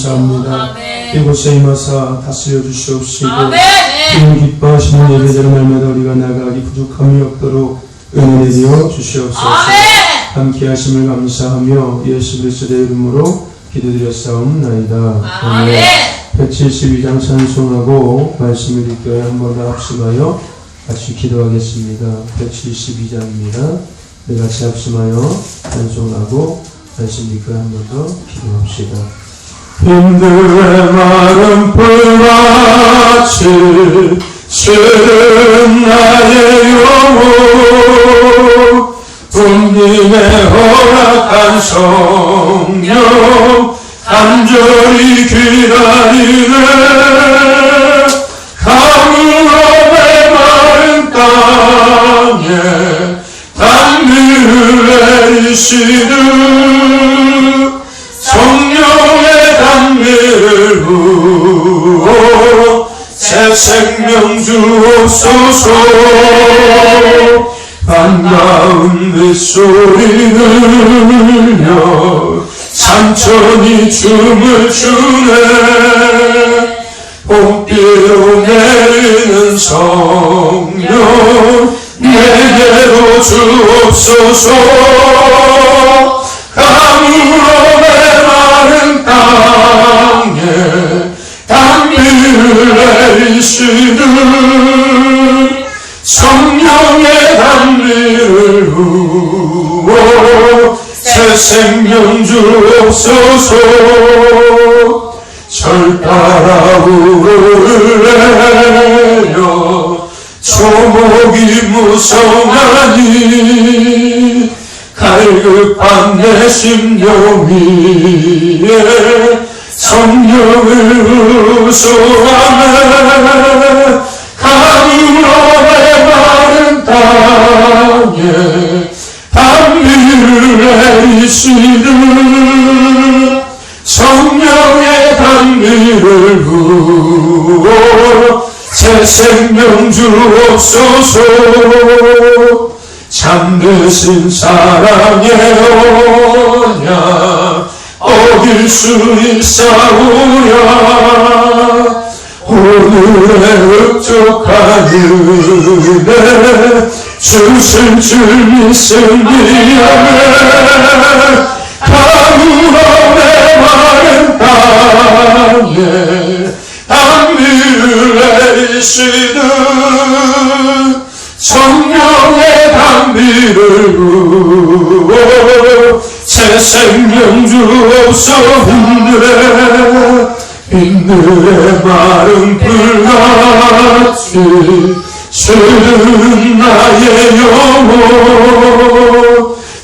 감사합니다. 이곳에 임하사 다스려 주시옵시고 기름 기뻐하시는 예배대로 날마다 우리가 나가기 부족함이 없도록 은혜 내려 주시옵소서. 함께 하심을 감사하며 예수 그리스도의 이름으로 기도드렸사옵나이다. 아멘. 172장 찬송하고 말씀을 읽기에 한 번 더 합심하여 같이 기도하겠습니다. 172장입니다. 우리 같이 합심하여 찬송하고 말씀 읽기에 한 번 더 기도합시다. 빈들의 마른 불같이 시른 나의 영혼 부님의 허락한 성령 간절히 기다리네. 가물음의 마른 땅에 단비를 내리시듯 성령의 단비를 부어 새 생명 주옵소서. 반가운 빗소리 들려 산천이 춤을 추네. 봄비로 내리는 성령 내게로 주옵소서. 가물음의 마른 땅에 단비를 내리시듯 성령의 단비를 부어 새 생명 주옵소서. 절 따라 울래요 초목이 무성하니 갈급한 내 심령 위에 성령을 호소하네. 가물음의 마른 땅에 단비를 내리시듯 성령의 단비를 부어 새 생명 주옵소서. 잠드신 사랑의 언약 어길 수 있사오랴. 오늘의 흡족한 은혜 주실 줄 믿습니다. 가물음의 마른 땅에 단비를 내리시듯 성령의 단비를 부어 새 생명 주옵소서. 빈들의 마른 불같이 시른 나의 영혼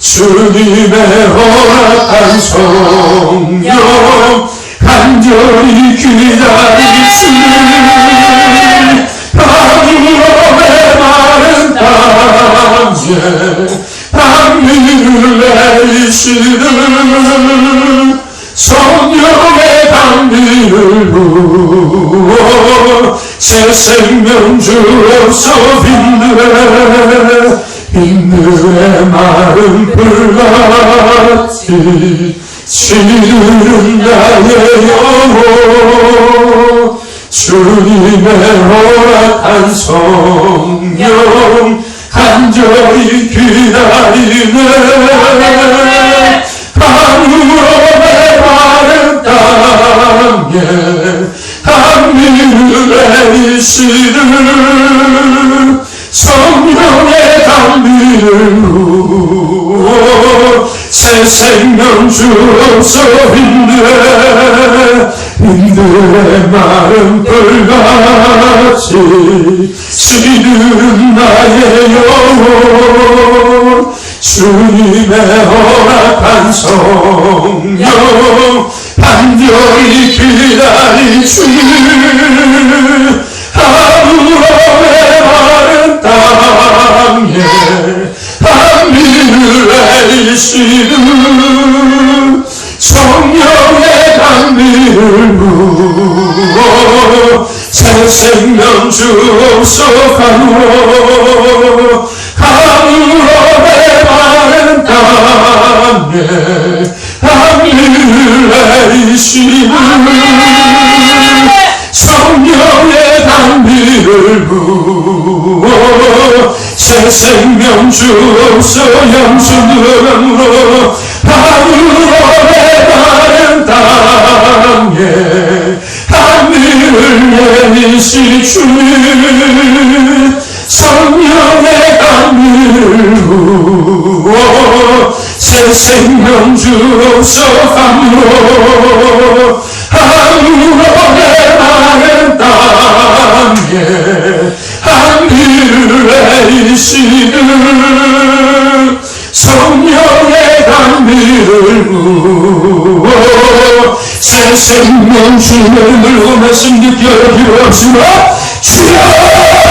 주님의 허락한 성령 간절히 기다리시니. 가물음의 마른 땅에 단비를 내리시듯 성령의 단비를 부어 새 생명 주옵소서. 빈들의 마른 불같이 시른 나의 영혼 주님의 허락한 성령 간절히 기다리네. 가물음의 마른 땅에 단비를 내리시듯 성령의 감리를 부어 새 생명 주옵소인데 인들의 마른 불같이 시들은 나의 영혼 주님의 허락한 성령 간절히 기다리시 아무로의 마른 땅에 감리를 내리시는 성령의 감리를 부어 새 생명 주옵소서 가물어의 마른 땅에 감리를 내리시는 성령의 감리를 부어 새 생명 주옵소 영수함으로 가물어의 마른 땅에 감리를 내리시 주님 성령의 감리를 부어 새 생명 주옵소 감으로 하루의 마른 땅에 감리를 내리시는 성령의 감리를 부어 새 생명 주님을 말씀 듣게 기도합시다. 주여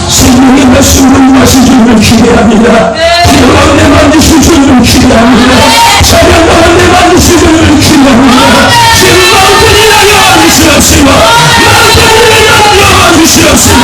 생명의 말씀을 마신 주님을 기대합니다. 기도하는 내 만드신 주님을 기대합니다. 찬양하는 내 만드신 주님을 기대합니다. 지금 만군이라 여와주시옵시고 만군이라 여와주시옵시고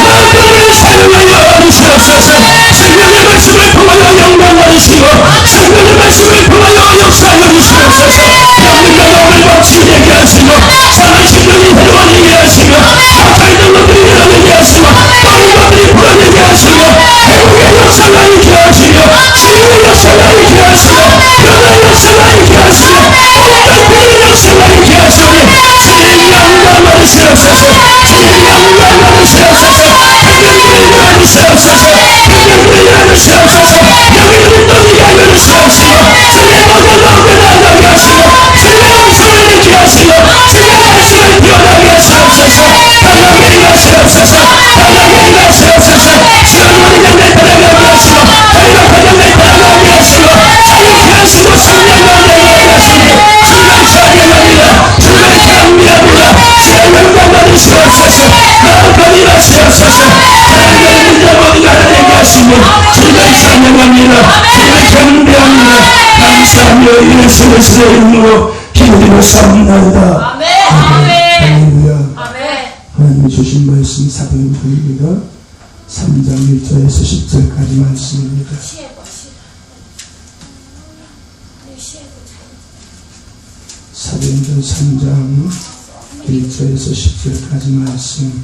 만군을 사용하여 주시옵소서. 생명의 말씀을 통하여 영광 받으시고 생명의 말씀을 통하여 역사하여 주시옵소서. 영혼과 영을 박치게 하시고 사랑하신 분이 회원이게 하시고 박살있는 것들이 일어나게 하시고 떠는 것들이 풀어내게 하시고 회복의 역사가 있게 하시고 치유의 역사가 있게 하시고 변화의 역사가 있게 하시고 어떤 그의 역사가 있게 하시오니 주님 영광 받으시옵소서. 주님 영광 받으시옵소서. 생명들이 일어나주시옵소서. 생명들이 일어나주시옵소서. 영혼들이 떠지게 하여 주시옵시고 주님 모든 마음을 나가게 하시고 주님의 음성을 듣게 하시고 주님의 말씀을 변하게 하시옵소서. 강하게 일하시옵소서. 강하게 일하시옵소서. 시원한 영을 따라가게 하시고 행복한 영을 따라가게 하시고 자유케 하시고 성령을 내게 하시니 주를 찬양합니다. 주를 경배합니다. 주의 영광 받으시옵소서. 마음껏 일하시옵소서. 하나님의 문제 모든 알아내게 하시니 주를 찬양합니다. 주를 경배합니다. 감사하며 예수 그리스도의 이름으로 기도드리며 사옵나이다. 아멘. 하나님이 주신 말씀 사도행전입니다. 3장 1절에서 10절까지 말씀입니다. 사도행전 3장 1절에서 10절까지 말씀.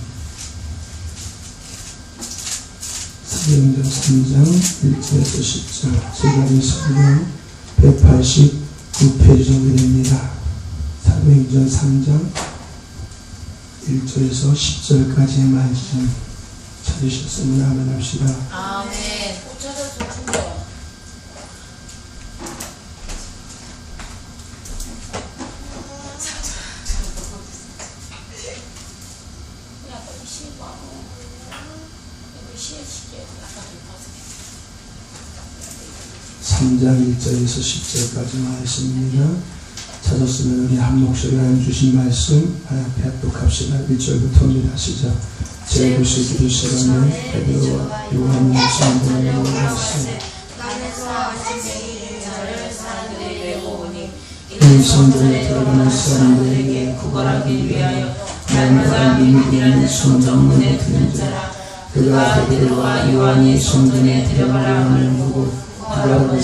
사도행전 3장 1절에서 10절. 제가 이 성경 189페이지 정도 됩니다. 사도행전 3장 1절에서 10절까지의 말씀 찾으셨으면 아멘 합시다. 아멘. 못 찾아서 죽어요. 삼장 1절에서 10절까지 말씀입니다. 찾았으면 우리 한 목소리로 주신 말씀 하나님 앞에 합독합시다. 1절부터입니다. 시작. 제9시 기도 시간에 베드로와 요한이 성전에 모였으니 이 성전에 들어가는 사람들에게 구걸하기 위하여 날마다 미미되는 성전문에 드는 자라. 그가 베드로와 요한이 성전에 들어가려 함을 보고 그가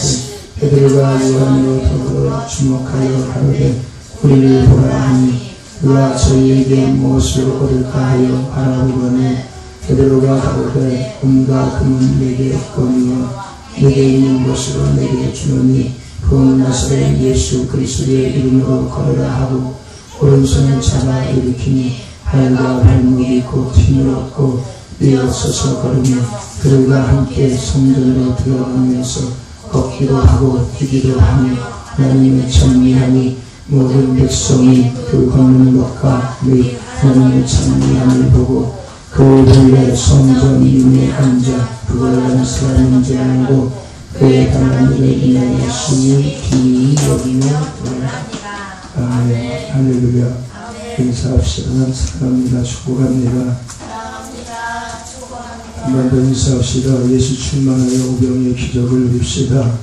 베드로가 요한으로 더불어 주목하여 가로되 우리를 보라 하니 그가 저희에게 무엇을 얻을까 하여 바라보더니 베드로가 가로되 금과 금은 내게 없거니와 내게 있는 것으로 내게 주노니 그 나사렛 예수 그리스도의 이름으로 걸으라 하고 오른손을 잡아 일으키니 발과 발목이 곧 힘을 얻고 일어서서 걸으며 그들과 함께 성전으로 들어가면서 걷기도 하고 뛰기도 하며 하나님의 찬미하니 모든 백성이 그 걷는 것과 및 하나님의 찬미함을 보고 그 본래 성전 위에 앉아 구걸하는 사람인 줄 알고 그의 당한 일에 인하여 신이 기이 여기며 돌아갑니다. 아멘. 할렐루야. 인사합시다. 사랑합니다. 축복합니다. 한 번 더 인사합시다. 예수 충만하여 오병의 기적을 누립시다.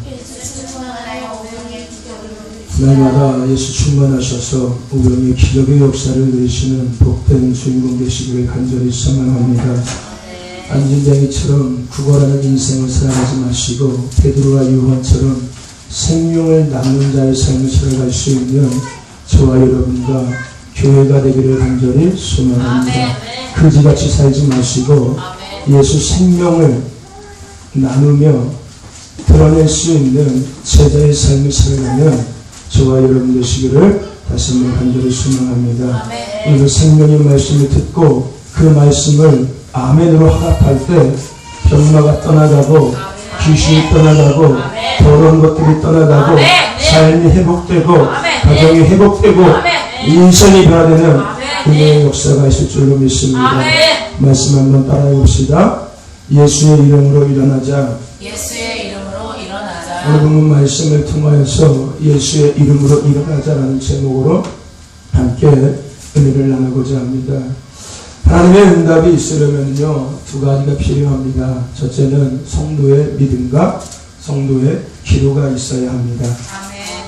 날마다 예수 충만하셔서 우병의 기적의 역사를 누리시는 복된 주인공 되시기를 간절히 소망합니다. 안진뱅이처럼 구걸하는 인생을 살아가지 마시고 베드로와 요한처럼 생명을 나누는 자의 삶을 살아갈 수 있는 저와 여러분과 교회가 되기를 간절히 소망합니다. 그지같이 살지 마시고 예수 생명을 나누며 드러낼 수 있는 제자의 삶을 살아가면 저와 여러분 되시기를 다시 한번 간절히 소망합니다. 오늘 생명의 말씀을 듣고 그 말씀을 아멘으로 화답할 때 병마가 떠나가고 귀신이 떠나가고 더러운 것들이 떠나가고 삶이 회복되고 가정이 회복되고 인생이 변화되는 은혜의 역사가 있을 줄로 믿습니다. 말씀 한번 따라해 봅시다. 예수의 이름으로 일어나자. 예수의 이름으로 일어나자. 오늘 본문 말씀을 통하여서 예수의 이름으로 일어나자라는 제목으로 함께 은혜를 나누고자 합니다. 하나님의 응답이 있으려면요 두 가지가 필요합니다. 첫째는 성도의 믿음과 성도의 기도가 있어야 합니다.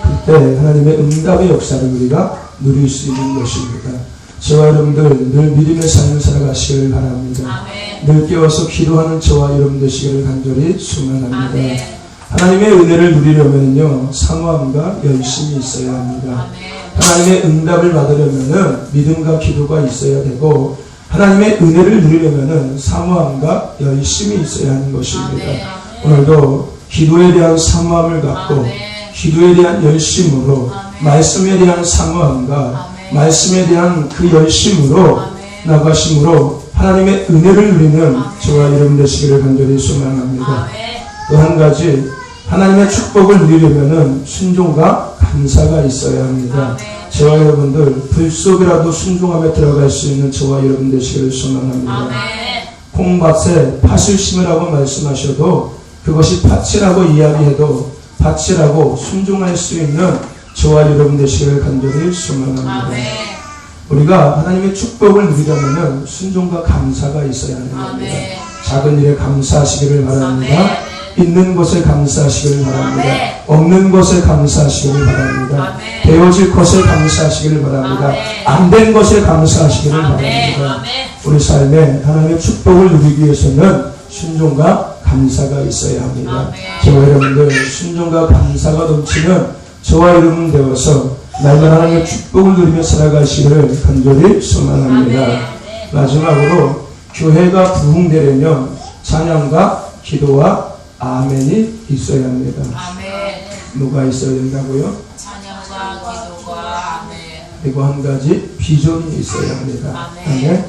그때 하나님의 응답의 역사를 우리가 누릴 수 있는 것입니다. 저와 여러분들 늘 믿음의 삶을 살아가시기를 바랍니다. 늘 깨워서 기도하는 저와 여러분 되시기를 간절히 소망합니다. 하나님의 은혜를 누리려면요 사모함과 열심이 있어야 합니다. 하나님의 응답을 받으려면 믿음과 기도가 있어야 되고 하나님의 은혜를 누리려면 사모함과 열심이 있어야 하는 것입니다. 오늘도 기도에 대한 사모함을 갖고 기도에 대한 열심으로 말씀에 대한 사모함과 말씀에 대한 그 열심으로 나가심으로 하나님의 은혜를 누리는 저와 여러분 되시기를 간절히 소망합니다. 또 한 가지 하나님의 축복을 누리려면 순종과 감사가 있어야 합니다. 저와 여러분들 불 속이라도 순종하며 들어갈 수 있는 저와 여러분 되시기를 소망합니다. 콩밭에 팥을 심으라고 말씀하셔도 그것이 팥이라고 이야기해도 밭이라고 순종할 수 있는 저와 여러분 되시기를 간절히 소망합니다. 우리가 하나님의 축복을 누리려면 순종과 감사가 있어야 하는 겁니다. 작은 일에 감사하시기를 바랍니다. 있는 것에 감사하시기를 바랍니다. 없는 것에 감사하시기를 바랍니다. 되어질 것에 감사하시기를 바랍니다. 안 된 것에 감사하시기를 바랍니다. 우리 삶에 하나님의 축복을 누리기 위해서는 순종과 감사가 있어야 합니다. 저와 여러분들 순종과 감사가 넘치는 저와 여러분 되어서 날마다 하나님의 축복을 누리며 살아가시기를 간절히 소망합니다. 마지막으로 교회가 부흥되려면 찬양과 기도와 아멘이 있어야 합니다. 뭐가 있어야 된다고요? 찬양과 기도와 아멘. 그리고 한 가지 비전이 있어야 합니다. 아멘.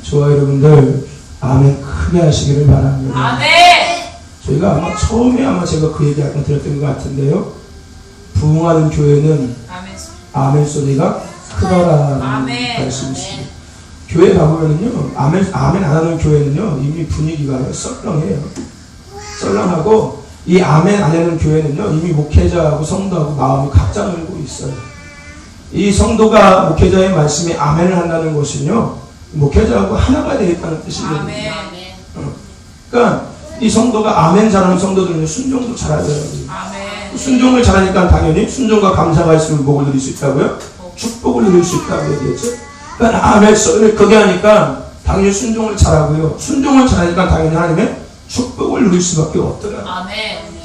저와 여러분들 아멘 크게 하시기를 바랍니다. 저희가 아마 처음에 제가 그 얘기 아까 들었던 것 같은데요. 부흥하는 교회는 아멘 소리가 크더라는 말씀이 있습니다. 교회 가보면은요, 아멘 안 하는 교회는요, 이미 분위기가 썰렁해요. 썰렁하고, 이 아멘 안 하는 교회는요, 이미 목회자하고 성도하고 마음이 각자 놀고 있어요. 이 성도가 목회자의 말씀에 아멘을 한다는 것은요, 목회자하고 하나가 되겠다는 뜻이거든요. 그러니까, 이 성도가 아멘 잘하는 성도들은 순종도 잘하더라고요. 순종을 잘하니까 당연히 순종과 감사가 있으면 복을 누릴 수 있다고요? 축복을 누릴 수 있다고 얘기했죠. 그러니까 아멘 소리를 크게 하니까 당연히 순종을 잘하고요. 순종을 잘하니까 당연히 하나님의 축복을 누릴 수밖에 없더라고요.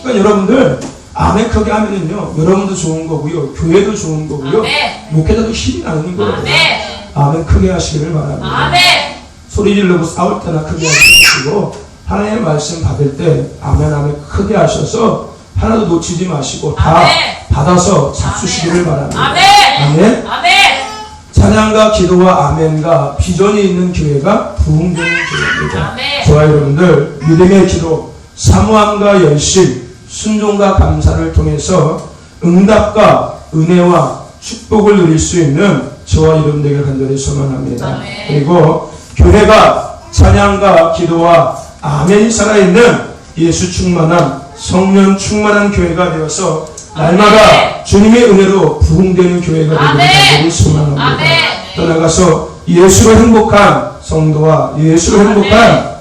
그러니까 여러분들 아멘 크게 하면은요 여러분도 좋은 거고요. 교회도 좋은 거고요. 목회자도 힘이 나는 거예요. 아멘 크게 하시기를 바랍니다. 소리 지르고 싸울 때나 크게 하시고 하나님의 말씀 받을 때 아멘 크게 하셔서 하나도 놓치지 마시고 다 받아서 잡수시기를 바랍니다. 아멘. 찬양과 기도와 아멘과 비전이 있는 교회가 부흥되는 교회입니다. 저와 여러분들 믿음의 기도, 사모함과 열심, 순종과 감사를 통해서 응답과 은혜와 축복을 누릴 수 있는 저와 여러분들에게 간절히 소망합니다. 그리고 교회가 찬양과 기도와 아멘이 살아있는 예수 충만한 성령 충만한 교회가 되어서 날마다 주님의 은혜로 부흥되는 교회가 되기를 간절히 소망합니다. 떠나가서 예수로 행복한 성도와 예수로 행복한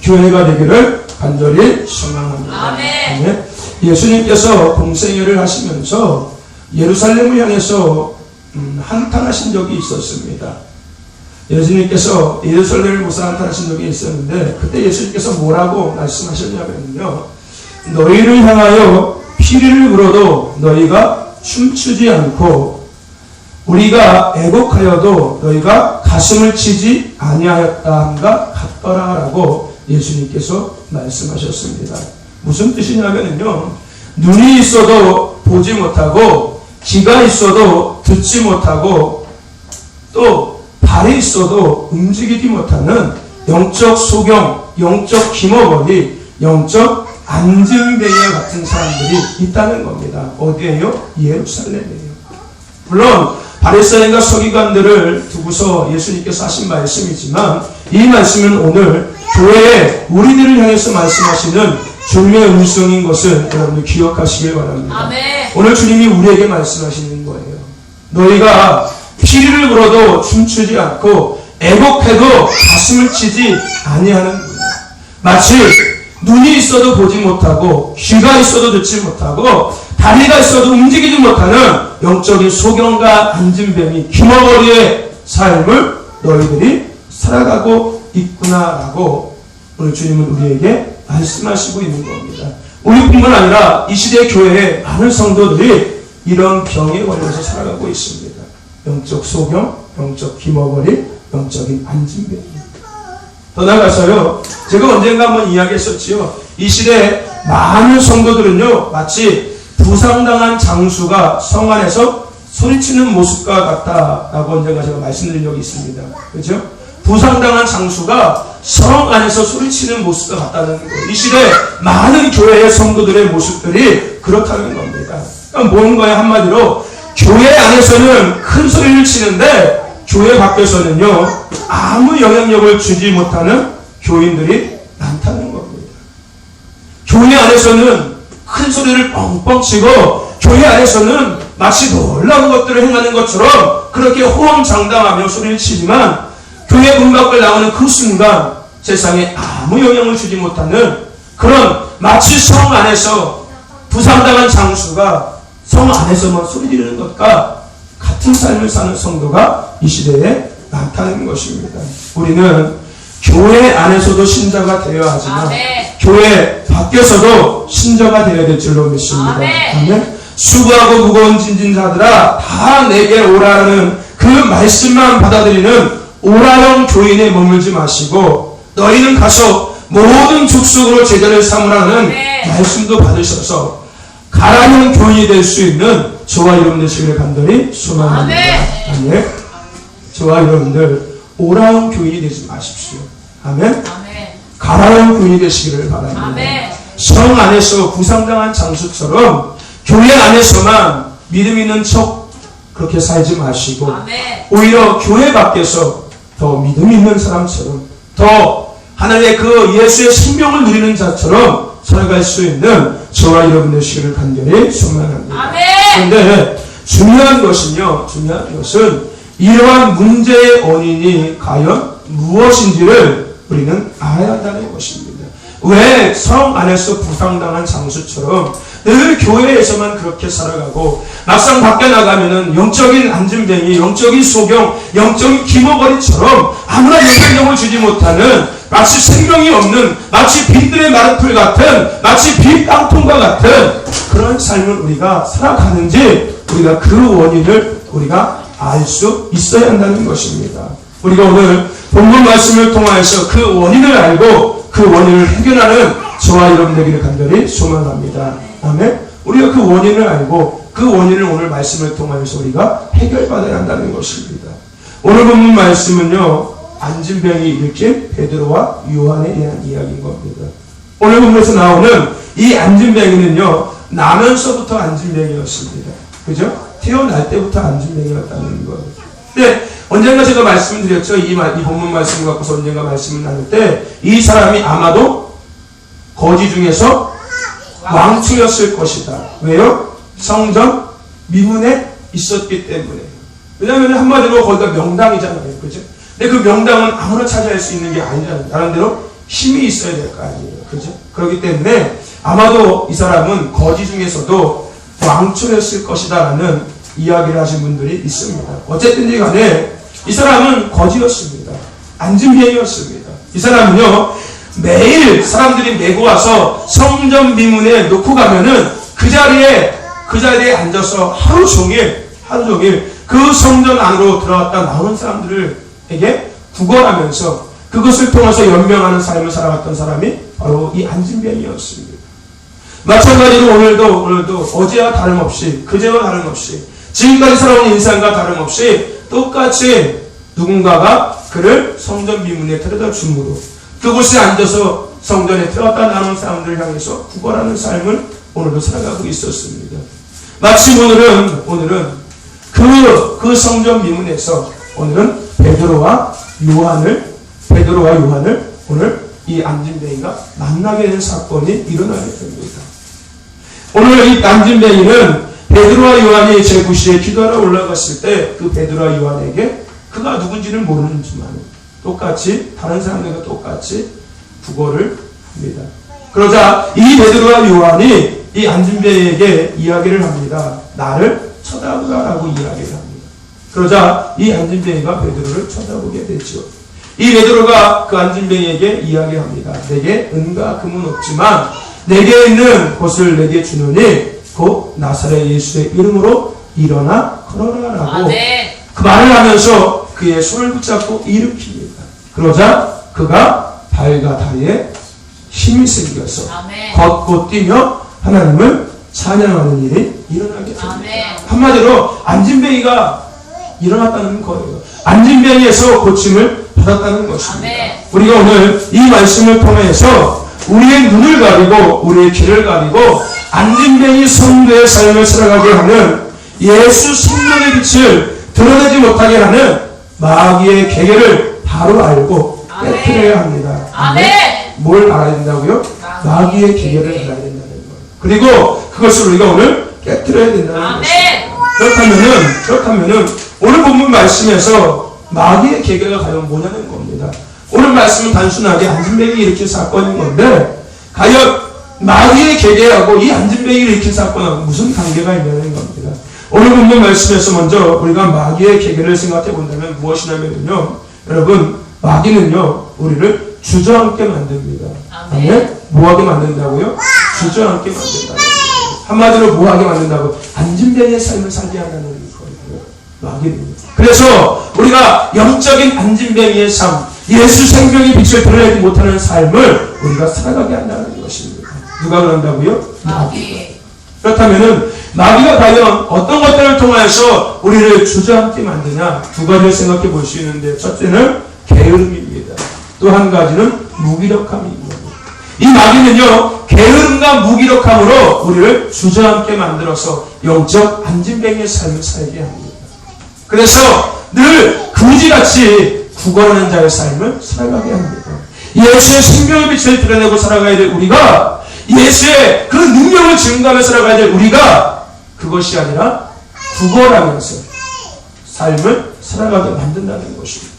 교회가 되기를 간절히 소망합니다. 예수님께서 공생애를 하시면서 예루살렘을 향해서 한탄하신 적이 있었습니다. 예수님께서 예루살렘을 모사 한탄하신 적이 있었는데 그때 예수님께서 뭐라고 말씀하셨냐면요, 너희를 향하여 피리를 불어도 너희가 춤추지 않고 우리가 애곡하여도 너희가 가슴을 치지 아니하였다 함과 같더라라고 예수님께서 말씀하셨습니다. 무슨 뜻이냐면요, 눈이 있어도 보지 못하고 귀가 있어도 듣지 못하고 또 발이 있어도 움직이지 못하는 영적 소경, 영적 기머거리, 영적 안증뱅이와 같은 사람들이 있다는 겁니다. 어디에요? 예루살렘이에요. 물론 바리새인과 서기관들을 두고서 예수님께서 하신 말씀이지만 이 말씀은 오늘 교회에 우리들을 향해서 말씀하시는 주님의 음성인 것을 여러분들 기억하시길 바랍니다. 아멘. 오늘 주님이 우리에게 말씀하시는 거예요. 너희가 피리를 불어도 춤추지 않고 애곡해도 가슴을 치지 아니하는 거예요. 마치 눈이 있어도 보지 못하고 귀가 있어도 듣지 못하고 다리가 있어도 움직이지 못하는 영적인 소경과 안진뱅이 기머거리의 삶을 너희들이 살아가고 있구나라고 오늘 주님은 우리에게 말씀하시고 있는 겁니다. 우리뿐만 아니라 이 시대 교회에 많은 성도들이 이런 병에 걸려서 살아가고 있습니다. 영적 소경, 영적 기머거리, 영적인 안진뱅이. 더 나아가서요, 제가 언젠가 한번 이야기했었지요. 이 시대에 많은 성도들은요, 마치 부상당한 장수가 성 안에서 소리치는 모습과 같다라고 언젠가 제가 말씀드린 적이 있습니다. 그렇죠? 부상당한 장수가 성 안에서 소리치는 모습과 같다는 거예요. 이 시대 많은 교회의 성도들의 모습들이 그렇다는 겁니다. 그러니까 뭔 거야? 한마디로 교회 안에서는 큰 소리를 치는데 교회 밖에서는요, 아무 영향력을 주지 못하는 교인들이 많다는 겁니다. 교회 안에서는 큰 소리를 뻥뻥 치고 교회 안에서는 마치 놀라운 것들을 행하는 것처럼 그렇게 호언장담하며 소리를 치지만 교회 문 밖을 나가는 그 순간 세상에 아무 영향을 주지 못하는 그런 마치 성 안에서 부상당한 장수가 성 안에서만 소리 지르는 것과 같은 삶을 사는 성도가 이 시대에 많다는 것입니다. 우리는 교회 안에서도 신자가 되어야 하지만 아멘. 교회 밖에서도 신자가 되어야 될 줄로 믿습니다. 아멘. 수고하고 무거운 짐진 자들아 다 내게 오라는 그 말씀만 받아들이는 오라형 교인에 머물지 마시고 너희는 가서 모든 족속으로 제자를 삼으라는 말씀도 받으셔서 가라형 교인이 될 수 있는 저와 여러분 되시기를 간절히 소망합니다. 아멘. 저와 여러분들 오라형 교인이 되지 마십시오. 아멘. 아멘. 가라형 교인이 되시기를 바랍니다. 아멘. 성 안에서 부상당한 장수처럼 교회 안에서만 믿음 있는 척 그렇게 살지 마시고 아멘. 오히려 교회 밖에서 더 믿음 있는 사람처럼 더 하나님의 그 예수의 생명을 누리는 자처럼 살아갈 수 있는 저와 여러분 되시기를 간절히 소망합니다. 아멘. 그런데 중요한 것은 이러한 문제의 원인이 과연 무엇인지를 우리는 알아야 한다는 것입니다. 왜 성 안에서 부상당한 장수처럼 늘 교회에서만 그렇게 살아가고 막상 밖에 나가면은 영적인 안진뱅이, 영적인 소경, 영적인 기머거리처럼 아무나 영향력을 주지 못하는 마치 생명이 없는 마치 빈들의 마르풀 같은 마치 빈 깡통과 같은 그런 삶을 우리가 살아가는지 우리가 그 원인을 우리가 알 수 있어야 한다는 것입니다. 우리가 오늘 본문 말씀을 통하여서 그 원인을 알고 그 원인을 해결하는 저와 여러분 되기를 간절히 소망합니다. 아멘. 우리가 그 원인을 알고 그 원인을 오늘 말씀을 통하여서 우리가 해결받아야 한다는 것입니다. 오늘 본문 말씀은요, 안진병이 일으킨 베드로와 요한에 대한 이야기인 겁니다. 오늘 본문에서 나오는 이 안진병이는요, 나면서부터 안진병이었습니다. 그죠? 태어날 때부터 안진병이었다는 거예요. 근데 언젠가 제가 말씀을 드렸죠. 이 본문 말씀을 갖고서 언젠가 말씀을 나눌 때 이 사람이 아마도 거지 중에서 왕초였을 것이다. 왜요? 성전 미문에 있었기 때문에. 왜냐하면 한마디로 거기가 명당이잖아요. 그죠? 근데 그 명당은 아무나 차지할 수 있는 게 아니잖아요. 나름대로 힘이 있어야 될 거 아니에요. 그죠? 그렇기 때문에 아마도 이 사람은 거지 중에서도 왕초였을 것이다라는 이야기를 하신 분들이 있습니다. 어쨌든지 간에 이 사람은 거지였습니다. 안진뱅이였습니다. 이 사람은요, 매일 사람들이 메고 와서 성전 미문에 놓고 가면은 그 자리에 앉아서 하루 종일 그 성전 안으로 들어갔다 나오는 사람들에게 구걸하면서 그것을 통해서 연명하는 삶을 살아갔던 사람이 바로 이 안진뱅이였습니다. 마찬가지로 오늘도 어제와 다름없이, 그제와 다름없이, 지금까지 살아온 인생과 다름없이 똑같이 누군가가 그를 성전 미문에 데려다 줌으로 그곳에 앉아서 성전에 들어갔다 나오는 사람들을 향해서 구걸하는 삶을 오늘도 살아가고 있었습니다. 마침 오늘은 그 성전 미문에서 오늘은 베드로와 요한을 오늘 이 안진뱅이가 만나게 된 사건이 일어나게 됩니다. 오늘 이 안진뱅이는 베드로와 요한이 제9시에 기도하러 올라갔을 때 그 베드로와 요한에게 그가 누군지는 모르는지만 똑같이 다른 사람들과 똑같이 구걸을 합니다. 그러자 이 베드로와 요한이 이 안진뱅이에게 이야기를 합니다. 나를 쳐다보라라고 이야기를 합니다. 그러자 이 안진뱅이가 베드로를 쳐다보게 되죠. 이 베드로가 그 안진뱅이에게 이야기합니다. 내게 은과 금은 없지만 내게 있는 것을 내게 주노니 곧 나사렛 예수의 이름으로 일어나 걸어라라고 그 말을 하면서 그의 손을 붙잡고 일으킵니다. 그러자 그가 발과 다리에 힘이 생겨서 걷고 뛰며 하나님을 찬양하는 일이 일어나게 됩니다. 한마디로 안진뱅이가 일어났다는 거예요. 안진뱅이에서 고침을 받았다는 것입니다. 우리가 오늘 이 말씀을 통해서 우리의 눈을 가리고 우리의 귀를 가리고 안진뱅이 성도의 삶을 살아가게 하는 예수 생명의 빛을 드러내지 못하게 하는 마귀의 계계를 바로 알고 깨트려야 합니다. 뭘 알아야 된다고요? 마귀의 계계를 알아야 된다는 거예요. 그리고 그것을 우리가 오늘 깨트려야 된다는 것입니다. 그렇다면은 오늘 본문 말씀에서 마귀의 계계가 과연 뭐냐는 겁니다. 오늘 말씀은 단순하게 안진뱅이 일으킨 사건인 건데 과연 마귀의 계계하고 이 안진뱅이를 일으킨 사건하고 무슨 관계가 있냐는 겁니다. 오늘 본문 말씀에서 먼저 우리가 마귀의 계계를 생각해 본다면 무엇이냐면요, 여러분, 마귀는요 우리를 주저앉게 만듭니다. 아멘. 뭐하게 만든다고요? 주저앉게 만든다는 거예요. 한마디로 뭐하게 만든다고? 안진뱅이의 삶을 살게 한다는 거예요. 마귀는. 그래서 우리가 영적인 안진뱅이의 삶, 예수 생명의 빛을 드러내지 못하는 삶을 우리가 살아가게 한다는 것입니다. 누가 그런다고요? 마귀. 그렇다면은 마귀가 과연 어떤 것들을 통해서 우리를 주저앉게 만드냐? 두 가지를 생각해 볼 수 있는데, 첫째는 게으름입니다. 또 한 가지는 무기력함입니다. 이 마귀는요, 게으름과 무기력함으로 우리를 주저앉게 만들어서 영적 안진뱅이의 삶을 살게 합니다. 그래서 늘 그지같이 구걸하는 자의 삶을 살아가게 합니다. 예수의 생명의 빛을 드러내고 살아가야 될 우리가, 예수의 그 능력을 증거하며 살아가야 될 우리가 그것이 아니라 구걸하면서 삶을 살아가게 만든다는 것입니다.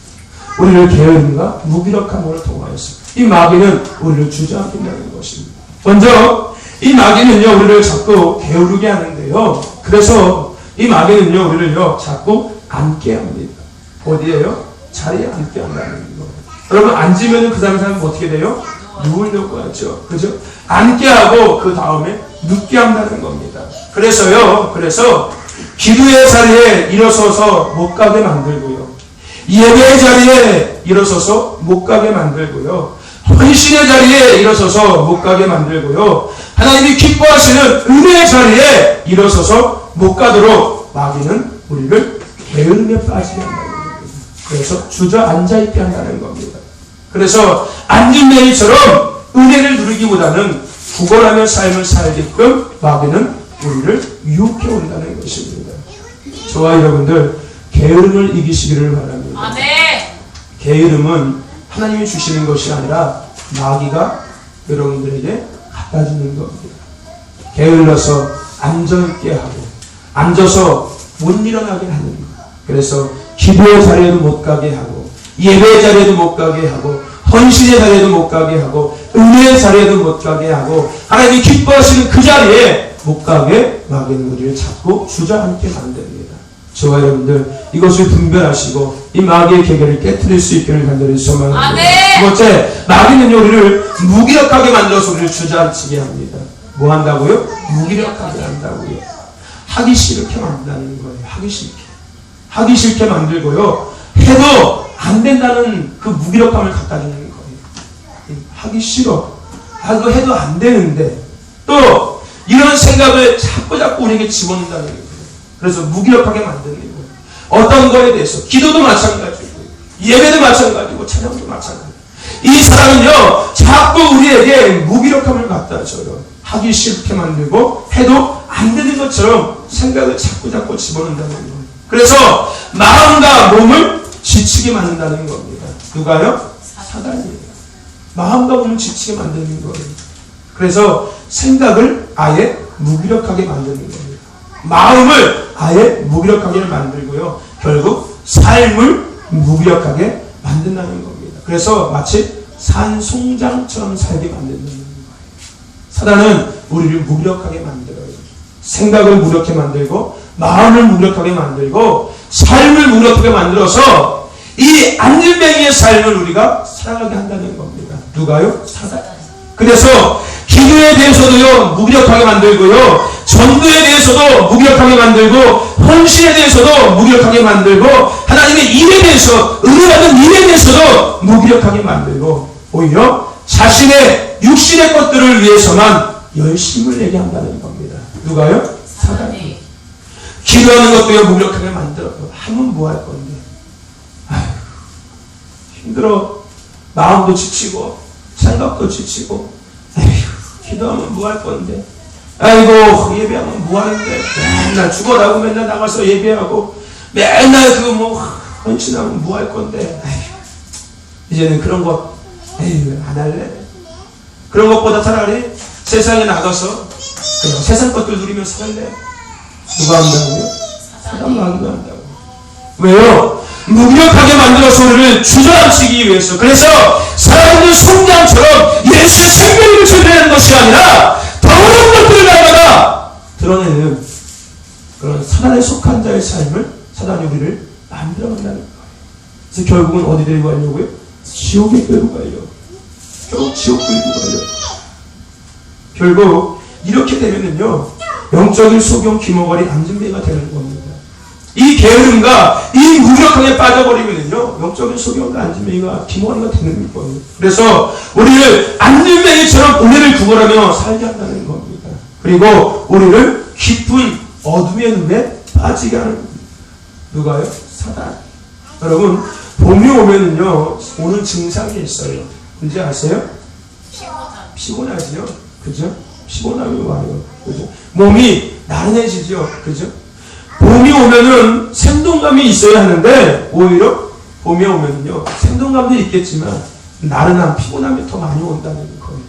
우리를 게으름과 무기력함으로 통하여서 이 마귀는 우리를 주저앉힌다는 것입니다. 먼저 이 마귀는요 우리를 자꾸 게으르게 하는데요, 그래서 이 마귀는요 우리를요 자꾸 앉게 합니다. 어디에요? 자리에 앉게 한다는 거. 여러분, 앉으면 그 사람 어떻게 돼요? 누우려고 하죠. 그죠? 앉게 하고 그 다음에 눕게 한다는 겁니다. 그래서 기도의 자리에 일어서서 못 가게 만들고요, 예배의 자리에 일어서서 못 가게 만들고요, 헌신의 자리에 일어서서 못 가게 만들고요, 하나님이 기뻐하시는 은혜의 자리에 일어서서 못 가도록 마귀는 우리를 게으름에 빠지게 한다는 겁니다. 그래서 주저앉아 있게 한다는 겁니다. 그래서 안진뱅이처럼 은혜를 누리기보다는 구걸하며 삶을 살게끔 마귀는 우리를 유혹해 온다는 것입니다. 저와 여러분들, 게으름을 이기시기를 바랍니다. 아멘. 게으름은 하나님이 주시는 것이 아니라 마귀가 여러분들에게 갖다 주는 겁니다. 게을러서 앉아있게 하고 앉아서 못 일어나게 하는 것. 그래서 기도의 자리에도 못 가게 하고 예배의 자리에도 못 가게 하고 헌신의 자리에도 못 가게 하고 은혜의 자리에도 못 가게 하고 하나님이 기뻐하시는 그 자리에 못 가게 마귀는 우리를 자꾸 주저앉게 만듭니다. 저와 여러분들 이것을 분별하시고 이 마귀의 계계를 깨뜨릴 수 있기를 간절히 소망합니다. 두 번째, 마귀는 우리를 무기력하게 만들어서 우리를 주저앉히게 합니다. 뭐 한다고요? 무기력하게 한다고요. 하기 싫게 만든다는 거예요. 하기 싫게 만들고요. 해도 안 된다는 그 무기력함을 갖다 주는 거예요. 하기 싫어. 그거 해도 안 되는데. 또 이런 생각을 자꾸 우리에게 집어넣는다는 거예요. 그래서 무기력하게 만드는 거예요. 어떤 거에 대해서 기도도 마찬가지고 예배도 마찬가지고 찬양도 마찬가지고 이 사람은요 자꾸 우리에게 무기력함을 갖다 줘요. 하기 싫게 만들고 해도 안 되는 것처럼 생각을 자꾸 집어넣는다는 거예요. 그래서 마음과 몸을 지치게 만든다는 겁니다. 누가요? 사단이에요. 마음과 몸을 지치게 만드는 거예요. 그래서 생각을 아예 무기력하게 만드는 겁니다. 마음을 아예 무기력하게 만들고요. 결국 삶을 무기력하게 만든다는 겁니다. 그래서 마치 산송장처럼 살게 만든다는 거예요. 사단은 우리를 무기력하게 만들어요. 생각을 무력하게 만들고 마음을 무력하게 만들고 삶을 무력하게 만들어서 이 안진뱅이의 삶을 우리가 살아가게 한다는 겁니다. 누가요? 사단. 그래서 기도에 대해서도요 무기력하게 만들고요, 전도에 대해서도 무기력하게 만들고, 헌신에 대해서도 무기력하게 만들고, 하나님의 일에 대해서, 은혜받은 일에 대해서도 무기력하게 만들고, 오히려 자신의 육신의 것들을 위해서만 열심을 내게 한다는 겁니다. 누가요? 사단이. 기도하는 것도요 무기력하게 만들어요. 하면 뭐 할 건데? 아휴, 힘들어. 마음도 지치고 생각도 지치고, 에휴, 기도하면 뭐 할 건데? 아이고, 예배하면 뭐 하는데? 맨날 죽어나고 맨날 나가서 예배하고 맨날 헌신하면 뭐 할 건데? 에휴, 이제는 그런 것 안 할래. 그런 것보다 차라리 세상에 나가서 그냥 세상 것들 누리며 살래. 누가 한다고요? 사단 마귀가 한다고. 왜요? 무기력하게 만들어서 우리를 주저앉히기 위해서. 그래서 사람들 성장처럼 예수의 생명을 드러내는 것이 아니라 더러운 것들을 날마다 드러내는 그런 사단에 속한 자의 삶을 사단이 우리를 만들어간다는 거예요. 그래서 결국은 어디 데리고 가려고요? 지옥에 끌고 가요. 결국 지옥 끌고 가요. 결국 이렇게 되면은요 영적인 소경 기머거리 안진뱅이가 되는 겁니다. 이 게으름과 이 무력함에 빠져버리면요 영적인 소경과 안진뱅이가 기머거리가 되는 거예요. 그래서 우리를 안진뱅이처럼 은혜를 구걸하며 살게 한다는 겁니다. 그리고 우리를 깊은 어둠의 눈에 빠지게 하는 겁니다. 누가요? 사단. 여러분, 봄이 오면은요 오는 증상이 있어요. 뭔지 아세요? 피곤하지요? 그죠? 피곤함이 와요. 그죠? 몸이 나른해지죠? 그죠? 봄이 오면은 생동감이 있어야 하는데, 오히려 봄이 오면은요, 생동감도 있겠지만, 나른한 피곤함이 더 많이 온다는 거예요.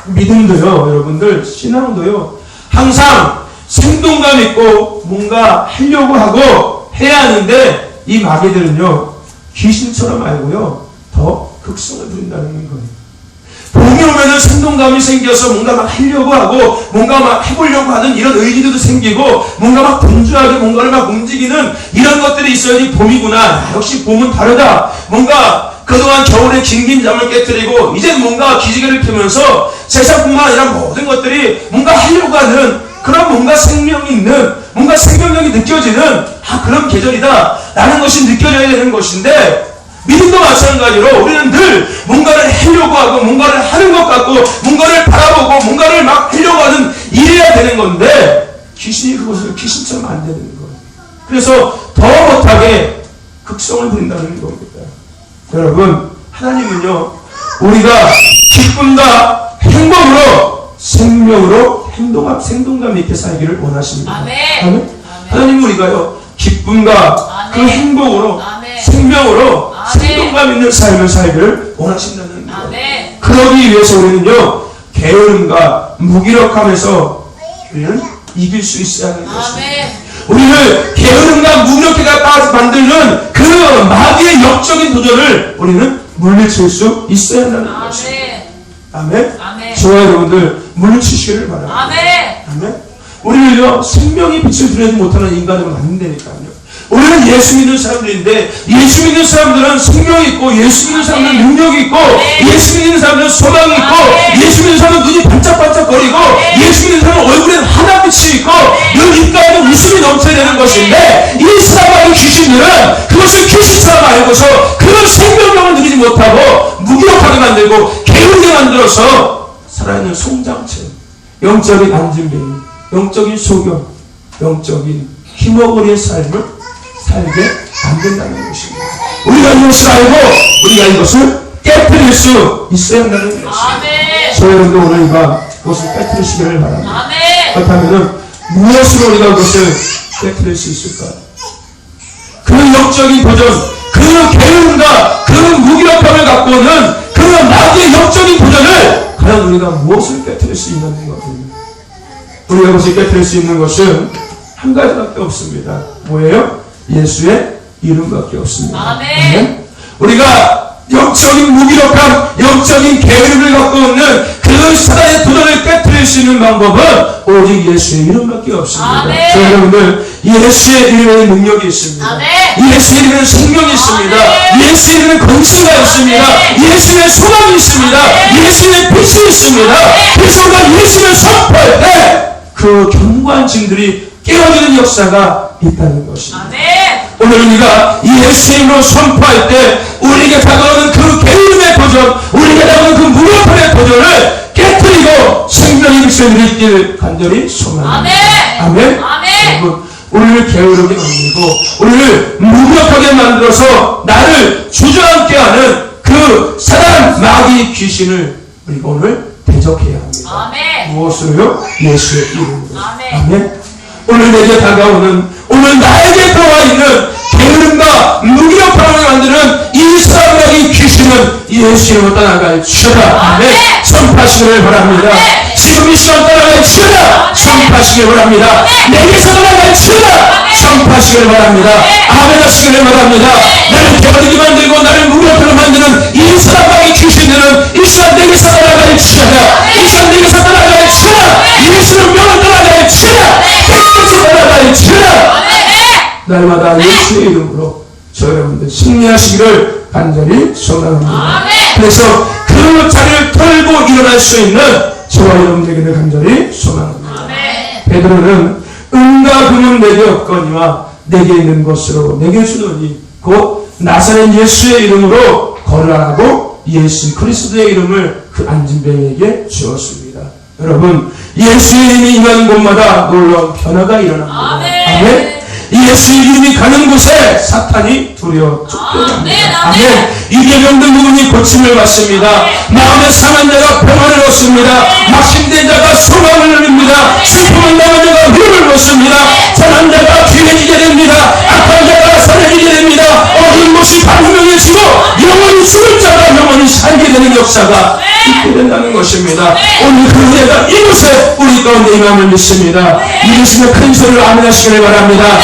믿음도요, 여러분들, 신앙도요, 항상 생동감 있고, 뭔가 하려고 하고, 해야 하는데, 이 마귀들은요, 귀신처럼 알고요, 더 극성을 부린다는 거예요. 봄이 오면은 생동감이 생겨서 뭔가 막 하려고 하고 뭔가 막 해보려고 하는 이런 의지도 생기고 뭔가 막 분주하게 뭔가를 막 움직이는 이런 것들이 있어야지 봄이구나. 역시 봄은 다르다. 뭔가 그동안 겨울에 긴긴 잠을 깨뜨리고 이제 뭔가 기지개를 펴면서 세상뿐만 아니라 모든 것들이 뭔가 하려고 하는 그런 뭔가 생명이 있는 뭔가 생명력이 느껴지는 그런 계절이다 라는 것이 느껴져야 되는 것인데, 믿음도 마찬가지로 우리는 늘 뭔가를 하려고 하고 뭔가를 하는 것 같고 뭔가를 바라보고 뭔가를 막 하려고 하는 일해야 되는 건데, 귀신이 그것을 귀신처럼 안 되는 거예요. 그래서 더 못하게 극성을 부린다는 겁니다. 여러분, 하나님은요 우리가 기쁨과 행복으로 생명으로 생동감 있게 살기를 원하십니다. 아멘. 하나님은 우리가요 기쁨과 그 행복으로 생명으로 생동감 있는 삶을 살기를 원하신다는 거예요. 그러기 위해서 우리는요 게으름과 무기력함에서 우리는 이길 수 있어야 하는 것입니다. 우리를 게으름과 무기력하게 만드는 그 마귀의 역적인 도전을 우리는 물리칠 수 있어야 한다는 것입니다. 아멘. 저와 여러분들 물리치시기를 바랍니다. 아멘. 우리는요, 생명의 빛을 드러내지 못하는 인간으로 만든다니까요. 우리는 예수 믿는 사람들인데, 예수 믿는 사람들은 생명이 있고, 예수 믿는 사람들은 능력이 있고, 예수 믿는 사람들은 소망이 있고, 예수 믿는 사람은 눈이 반짝반짝거리고, 예수 믿는 사람은 얼굴에 환한 빛이 있고, 늘 입가에는 웃음이 넘쳐야 되는 것인데, 이 사람하고 귀신들은 그것을 귀신처럼 알고서 그런 생명력을 누리지 못하고 무기력하게 만들고 게으르게 만들어서 살아있는 송장체, 영적인 안진뱅이, 영적인 소경, 영적인 힘어거리의 삶을 살게 만든다는 것입니다. 우리가 이것을 알고 우리가 이것을 깨뜨릴 수 있어야 한다는 것입니다. 저 여러분도 오늘과 그것을 깨뜨리시기를 바랍니다. 그렇다면 무엇으로 우리가 그것을 깨뜨릴 수 있을까요? 그 영적인 도전, 그 게으름과 그 무기력함을 갖고 오는 그 마귀의 영적인 도전을 과연 우리가 무엇을 깨뜨릴 수 있는 것입니다. 우리가 그것을 깨뜨릴 수 있는 것은 한 가지밖에 없습니다. 뭐예요? 예수의 이름밖에 없습니다. 아멘. 우리가 영적인 무기력함, 영적인 게으름을 갖고 있는 그 사단의 도전을 깨뜨릴 수 있는 방법은 오직 예수의 이름밖에 없습니다. 저 여러분들, 예수의 이름에 능력이 있습니다. 아멘. 예수의 이름에는 생명이 있습니다. 아멘. 예수의 이름에는 권세가 있습니다. 예수의 소망이 있습니다. 아멘. 예수의 빛이 있습니다. 아멘. 그래서 우리가 예수를 선포할 때 그 견고한 증들이 깨어지는 역사가 있다는 것입니다. 아멘. 오늘 우리가 예수의 이름으로 선포할 때 우리에게 다가오는 그 게으름의 도전, 우리에게 다가오는 그 무력함의 도전을 깨뜨리고 생명의 빛을 누리길 간절히 소망합니다. 아멘. 아멘. 여러분, 우리를 게으르게 만들고 우리를 무력하게 만들어서 나를 주저앉게 하는 그 사단 마귀 귀신을 우리가 오늘 대적해야 합니다. 아멘. 무엇으로요? 예수의 이름으로. 아멘. 오늘 내게 다가오는, 오늘 나에게 들어와 있는 게으름과 무기력함을 만드는 이 사람의 귀신은 예수 이름으로 떠나갈지어다. 아멘. 선포하시기를 바랍니다. 지금 이 시간 떠나갈지어다. 선포하시기를 바랍니다. 내게서 떠나갈지어다. 선포하시기를 바랍니다. 아멘 하시기를 바랍니다. 나를 게으르게 만들고 나를 무기력하게 만드는 이 사람의 귀신들은 이 시간 내게서 떠나갈지어다. 이 시간 내게서 떠나갈지어다. 예수를 명을 떠나갈지어다. 깨끗이 떠나갈지어다. 날마다 예수의 이름으로 저 여러분들 승리하시기를 간절히 소망합니다. 그래서 그 자리를 털고 일어날 수 있는 저와 여러분에게는 간절히 소망합니다. 베드로는 은과 금은 내게 없거니와 내게 있는 것으로 내게 주노니 곧 나사렛 예수의 이름으로 걸으라고 예수 그리스도의 이름을 그 안진뱅이에게 주었습니다. 여러분, 예수의 이름이 임하는 곳마다 놀라운 변화가 일어납니다. 아멘. 예수의 이름이 가는 곳에 사탄이 두려워 쫓겨납니다. 아멘. 입에 병든 부분이 고침을 받습니다. 마음에 상한 자가 평안을 얻습니다. 막힘된 자가 소망을 누립니다. 슬픔을 당한 자가 위로를 얻습니다. 전한 자가 귀해지게 됩니다. 악한 자가 선해지게 됩니다. 어두운 곳이 반명해지고 영원히 죽을 자가 영원히 살게 되는 역사가 있게 된다는 것입니다. 오늘 그 은혜가 이곳에 우리 가운데 임함을 믿습니다. 이것은 큰 소리로 아멘 하시기를 바랍니다.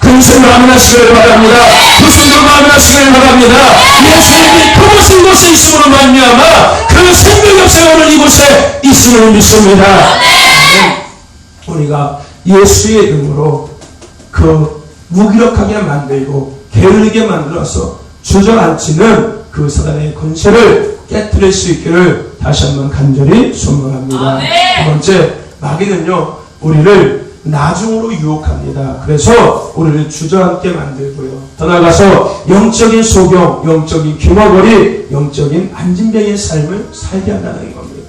큰 소리로 아멘 하시기를 바랍니다. 그 소리로 아멘 하시기를 바랍니다. 예수님이 그곳에 이곳에 있음으로 말미암아 그 생명 역사가 오늘 이곳에 있음을 믿습니다. 우리가 예수의 이름으로 그 무기력하게 만들고 게으르게 만들어서 주저앉히는 그 사단의 권세를 깨뜨릴 수 있기를 다시 한번 간절히 소망합니다. 두 번째, 마귀는요 우리를 나중으로 유혹합니다. 그래서 우리를 주저앉게 만들고요. 더 나아가서 영적인 소경, 영적인 귀머거리, 영적인 안진뱅이의 삶을 살게 한다는 겁니다.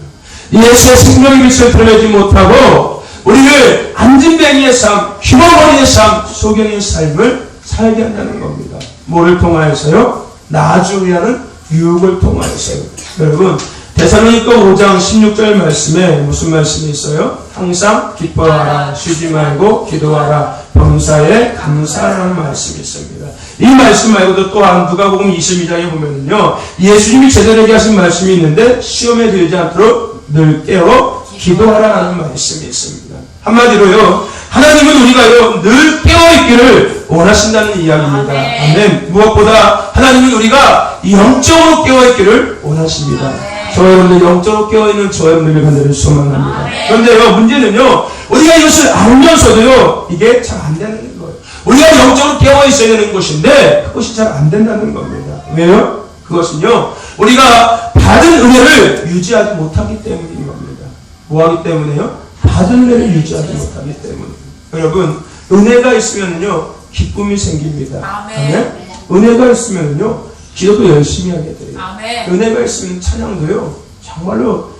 예수의 생명의 빛을 드러내지 못하고 우리를 안진뱅이의 삶, 귀머거리의 삶, 소경의 삶을 살게 한다는 겁니다. 뭐를 통하여서요? 나중이라는 유혹을 통하여서요. 여러분, 데살로니가 5장 16절 말씀에 무슨 말씀이 있어요? 항상 기뻐하라, 쉬지 말고 기도하라, 범사에 감사하라는 말씀이 있습니다. 이 말씀 말고도 또한 누가복음 22장에 보면요, 예수님이 제자들에게 하신 말씀이 있는데 시험에 들지 않도록 늘 깨어 기도하라는 말씀이 있습니다. 한마디로요, 하나님은 우리가요 늘 깨어있기를 원하신다는 이야기입니다. 아멘. 무엇보다 하나님은 우리가 영적으로 깨어있기를 원하십니다. 저 여러분들 영적으로 깨어있는 저 여러분들을 간절히 소망합니다. 아멘. 그런데요, 문제는요, 우리가 이것을 알면서도요, 이게 잘 안 되는 거예요. 우리가 영적으로 깨어있어야 되는 것인데 그것이 잘 안 된다는 겁니다. 왜요? 그것은요, 우리가 받은 은혜를 유지하지 못하기 때문인 겁니다. 뭐하기 때문에요? 받은 은혜를 유지하지 못하기 때문에. 여러분, 은혜가 있으면요 기쁨이 생깁니다. 아멘. 은혜가 있으면요 기도도 열심히 하게 돼요. 아멘. 은혜가 있으면 찬양도요 정말로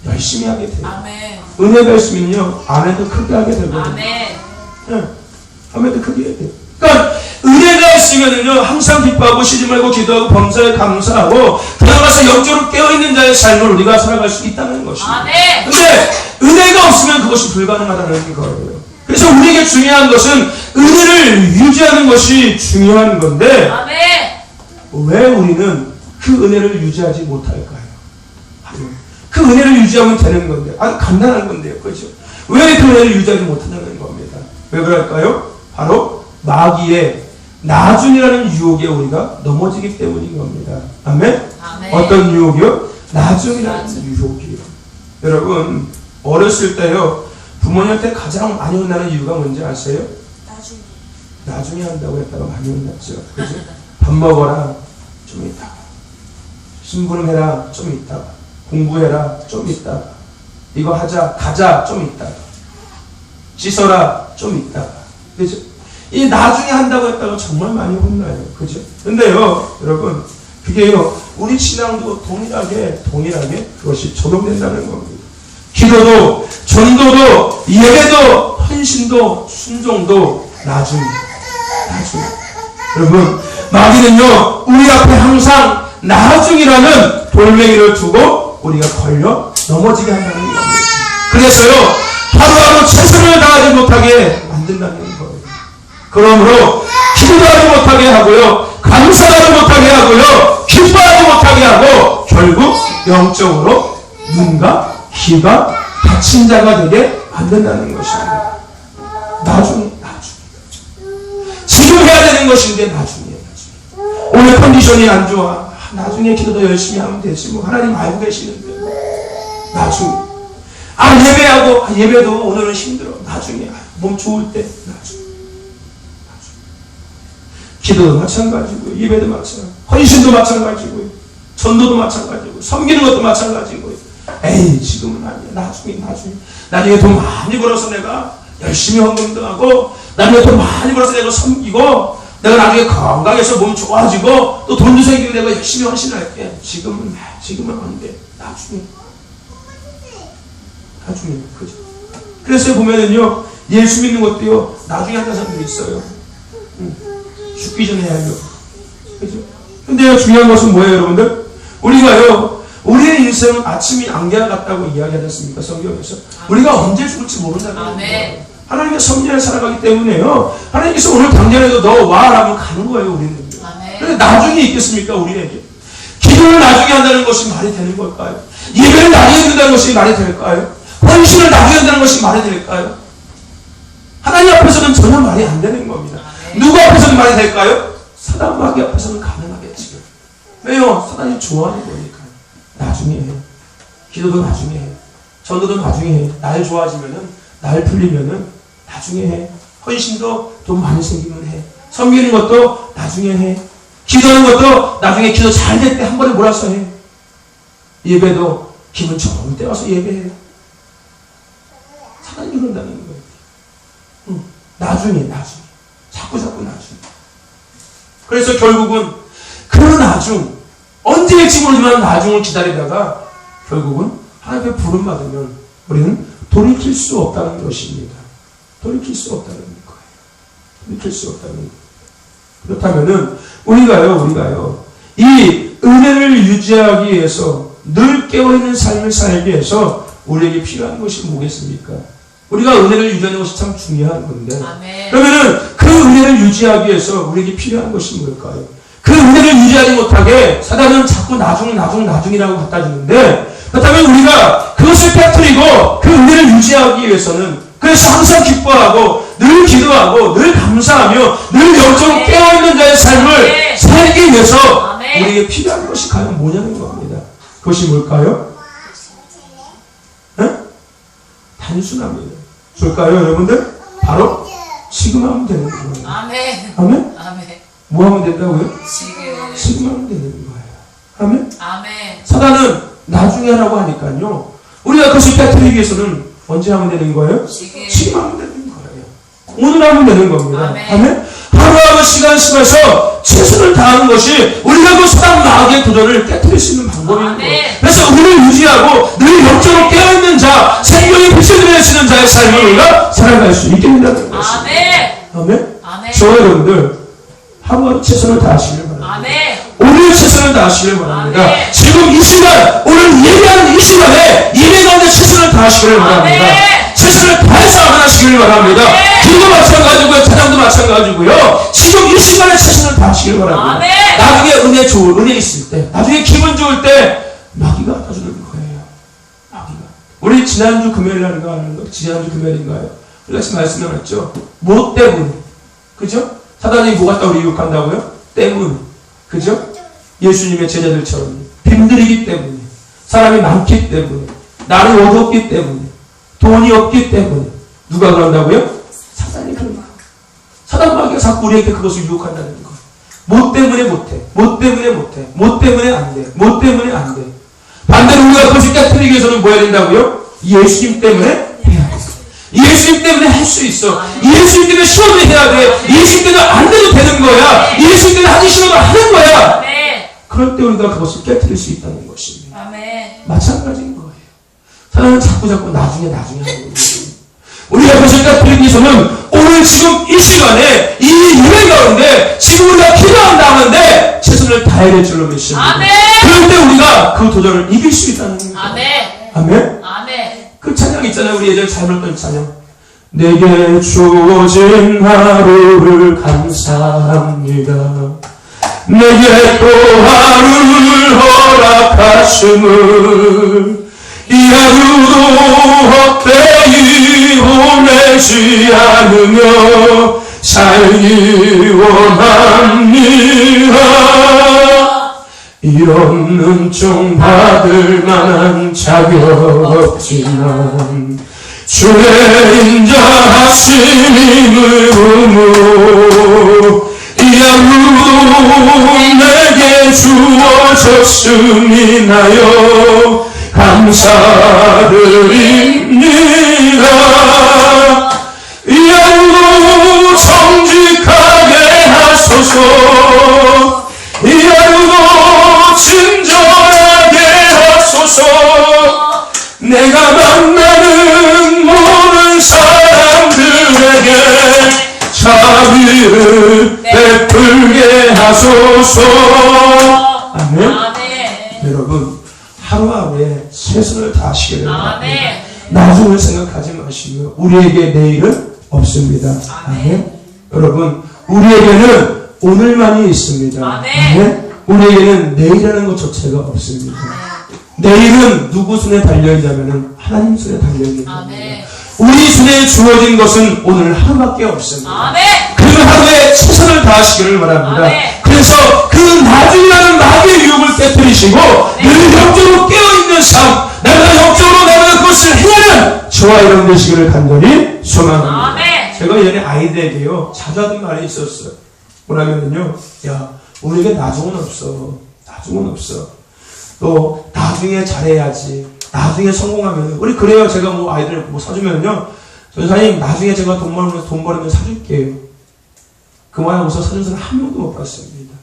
열심히 하게 돼요. 아멘. 은혜가 있으면요 아멘도 크게 하게 되거든요. 아멘. 네, 아멘도 크게 해야 돼요. 그러니까 은혜가 있으면은요 항상 기뻐하고 쉬지 말고 기도하고 범사에 감사하고 들어가서 영적으로 깨어있는 자의 삶을 우리가 살아갈 수 있다는 것입니다. 아멘. 근데 은혜가 없으면 그것이 불가능하다는 거예요. 그래서 우리에게 중요한 것은 은혜를 유지하는 것이 중요한 건데 아멘. 왜 우리는 그 은혜를 유지하지 못할까요? 그 은혜를 유지하면 되는 건데 아주 간단한 건데요. 그렇죠? 왜 그 은혜를 유지하지 못한다는 겁니다. 왜 그럴까요? 바로 마귀의 나중이라는 유혹에 우리가 넘어지기 때문인 겁니다. 아멘? 아멘. 어떤 유혹이요? 나중이라는 유혹이요. 여러분 어렸을 때요 부모님한테 가장 많이 혼나는 이유가 뭔지 아세요? 나중에 한다고 했다가 많이 혼났죠. 그죠? 밥 먹어라 좀 이따가, 심부름해라 좀 이따가, 공부해라 좀 이따가, 이거 하자 가자 좀 이따가, 씻어라 좀 이따가. 그죠? 이 나중에 한다고 했다가 정말 많이 혼나요. 그죠? 근데요 여러분 그게요 우리 신앙도 동일하게 그것이 적용된다는 겁니다. 기도도, 전도도, 예배도, 헌신도, 순종도 나중에. 여러분, 마귀는요, 우리 앞에 항상 나중이라는 돌멩이를 두고 우리가 걸려 넘어지게 한다는 겁니다. 그래서요, 하루하루 최선을 다하지 못하게 만든다는 거예요. 그러므로 기도도 하지 못하게 하고요, 감사도 하지 못하게 하고요, 기뻐하지 못하게 하고, 결국 영적으로 눈과 귀가 다친 자가 되게 만든다는 것입니다. 나중에. 지금 해야 되는 것인데 나중에. 오늘 컨디션이 안 좋아. 나중에 기도도 열심히 하면 되지. 뭐 하나님 알고 계시는데. 나중에. 예배하고, 예배도 오늘은 힘들어. 나중에. 몸 좋을 때. 나중에. 기도도 마찬가지고, 예배도 마찬가지고, 헌신도 마찬가지고, 전도도 마찬가지고, 섬기는 것도 마찬가지고. 에이 지금은 아니야. 나중에 돈 많이 벌어서 내가 열심히 헌금도 하고 나중에 돈 많이 벌어서 내가 섬기고 내가 나중에 건강해서 몸 좋아지고 또 돈도 생기고 내가 열심히 헌신할게. 지금은 안 돼. 나중에 그죠? 그래서 보면은요 예수 믿는 것도요 나중에 한다는 사람들이 있어요. 죽기 전에 해야죠. 그죠? 근데요 중요한 것은 뭐예요 여러분들? 우리가요 우리의 인생은 아침이 안개와 같다고 이야기하지 않습니까? 성경에서. 우리가 언제 죽을지 모른다는 거예요. 하나님의 섭리를 살아가기 때문에요. 하나님께서 오늘 당장에도 너 와라면 가는 거예요, 우리는. 그런데 나중에 있겠습니까, 우리에게? 기도를 나중에 한다는 것이 말이 되는 걸까요? 예배를 나중에 한다는 것이 말이 될까요? 헌신을 나중에 한다는 것이 말이 될까요? 하나님 앞에서는 전혀 말이 안 되는 겁니다. 누구 앞에서는 말이 될까요? 사단 마귀 앞에서는 가능하겠지요. 왜요? 사단이 좋아하는 거니까. 나중에 해. 기도도 나중에 해. 전도도 나중에 해. 날 좋아지면은, 날 풀리면은 나중에 해. 헌신도 돈 많이 생기면 해. 섬기는 것도 나중에 해. 기도하는 것도 나중에 기도 잘 될 때 한 번에 몰아서 해. 예배도 기분 좋은 때 와서 예배해. 사단이 그런다는 거예요. 나중에. 자꾸 나중에. 그래서 결국은 그 나중, 언제일지 모르지만 나중을 기다리다가 결국은 하나님의 부름 받으면 우리는 돌이킬 수 없다는 것입니다. 돌이킬 수 없다는 거예요. 그렇다면은 우리가요 이 은혜를 유지하기 위해서 늘 깨어있는 삶을 살기 위해서 우리에게 필요한 것이 뭐겠습니까? 우리가 은혜를 유지하는 것이 참 중요한 건데 그러면은 그 은혜를 유지하기 위해서 우리에게 필요한 것이 뭘까요? 그 은혜를 유지하지 못하게 사단은 자꾸 나중이라고 갖다 주는데 그렇다면 우리가 그것을 깨뜨리고 그 은혜를 유지하기 위해서는 그래서 항상 기뻐하고 늘 기도하고 늘 감사하며 늘 영적으로 깨어있는 자의 삶을 살기 위해서 우리에게 필요한 것이 과연 뭐냐는 겁니다. 그것이 뭘까요? 단순합니다. 줄까요, 여러분들? 바로 지금 하면 되는 거예요. 아멘. 아멘? 아멘. 뭐 하면 된다고요? 지금. 지금 하면 되는 거예요. 아멘? 아멘. 사단은 나중에 하라고 하니까요. 우리가 그것을 깨뜨리기 위해서는 언제 하면 되는 거예요? 지금 하면 되는 거예요. 오늘 하면 되는 겁니다. 아멘. 아멘? 하루하루 시간 쓰면서 최선을 다하는 것이 우리가 그 사단 마귀의 도전을 깨뜨릴 수 있는 방법인 거예요. 그래서 우리를 유지하고 늘 영적으로 깨어있는 자, 생명의 빛을 내시는 자의 삶을 우리가 살아갈 수 있게 된다는 것입니다. 아멘? 아멘. 저와 여러분들 하루하루 최선을 다하시길 바랍니다. 아멘. 오늘 최선을 다하시길 바랍니다. 아멘. 지금 이 시간, 오늘 예배하는 이 시간에 예배 가운데 최선을 다하시길 바랍니다. 아멘. 최선을 다해서 하시길 바랍니다. 기도 마찬가지고요, 찬양도 마찬가지고요. 지금 이 시간에 최선을 다하시길 바랍니다. 아멘. 나중에 은혜 있을 때, 나중에 기분 좋을 때 마귀가 갖다주는 거예요. 마귀가. 우리 지난주 금요일인가요? 지난주 금요일인가요? 우리가 말씀해놨죠. 뭐 때문에? 그죠? 사단이 뭐 갖다 우리 유혹한다고요? 때문에. 그죠? 예수님의 제자들처럼 빈들이기 때문에, 사람이 많기 때문에, 나를 얻었기 때문에, 돈이 없기 때문에. 누가 그런다고요? 사단이 그런 거예요. 사단 마귀가 자꾸 우리에게 그것을 유혹한다는 거예요. 뭐 때문에 못해? 뭐 때문에 못해? 뭐 때문에 안 돼? 뭐 때문에 안 돼? 반대로 우리가 그것을 깨뜨리기 위해서는 뭐 해야 된다고요? 예수님 때문에 해야 돼. 예수님 때문에 할 수 있어. 예수님 때문에 시험을 해야 돼. 예수님 때문에 안 돼도 되는 거야. 예수님 때문에 하기 싫어도 하는 거야. 그럴 때 우리가 그것을 깨뜨릴 수 있다는 것입니다. 마찬가지인 거예요. 사람은 자꾸 나중에 하는 거예요. 우리가 그것을 깨뜨리기 위해서는 오늘 지금 이 시간에 이 예배 가운데 지금 우리가 기도한다는데 최선을 다해야 될 줄로 믿습니다. 그럴 때 우리가 그 도전을 이길 수 있다는 거예요. 아멘? 그 찬양 있잖아요. 우리 예전에 잘 불렀던 찬양. 내게 주어진 하루를 감사합니다. 내게 또 하루를 허락하심을 이 하루도 헛되이 보내지 않으며 살기 원합니다. 이런 은총 받을 만한 자격 없지만 주의 인자하심을 의무 이 하루도 내게 주어졌음이 나여 감사드립니다. 이 하루도 정직하게 하소서. 이 하루도 친절하게 하소서. 내가 만나는 모든 사람들에게 자비를 베풀게 하소서. 아멘. 여러분 하루하루에 최선을 다하시기를 바랍니다. 나중을 생각하지 마시고 우리에게 내일은 없습니다. 아멘. 여러분 우리에게는 오늘만이 있습니다. 아멘. 우리에게는 내일이라는 것 자체가 없습니다. 내일은 누구 손에 달려있냐면 하나님 손에 달려있는 겁니다. 우리 손에 주어진 것은 오늘 하루밖에 없습니다. 그 하루에 최선을 다하시기를 바랍니다. 그래서 그 나중이라는 마귀의 유혹을 깨뜨리시고 늘 영적으로 깨어있는 삶, 내가 영적으로 내가 그것을 해내는 저와 여러분 되시기를 간절히 소망합니다. 제가 예전에 아이들에게요 자주 하던 말이 있었어요. 뭐라면요, 야 우리에게 나중은 없어. 나중은 없어. 또 나중에 잘해야지. 나중에 성공하면 우리 그래요. 제가 뭐 아이들 뭐 사주면요, 전사님 나중에 제가 돈 벌면 사줄게요. 그 말 하고서 사준 사람 한 명도 못 봤습니다.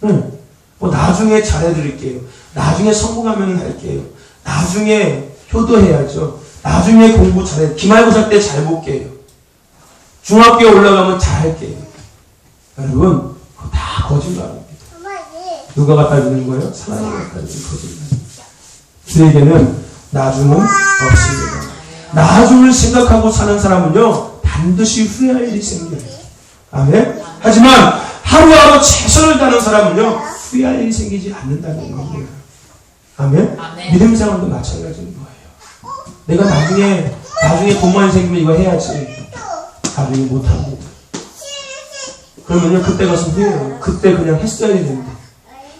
응. 뭐 나중에 잘해드릴게요. 나중에 성공하면 할게요. 나중에 효도해야죠. 나중에 공부 잘해. 기말고사 때 잘 볼게요. 중학교에 올라가면 잘할게요. 여러분 그거 다 거짓말입니다. 누가 갖다 주는 거예요? 사람이 갖다 주는 거짓말입니다. 우리에게는 나중은 없습니다. 나중을 생각하고 사는 사람은요 반드시 후회할 일이 생겨요. 아멘. 하지만 하루하루 최선을 다하는 사람은요 후회할 일이 생기지 않는다는 겁니다. 아멘. 믿음 생활도 마찬가지인 거예요. 내가 나중에 돈 많이 생기면 이거 해야지. 나중에 못합니다. 그러면요 그때 가서 후회해요. 그때 그냥 했어야 되는데.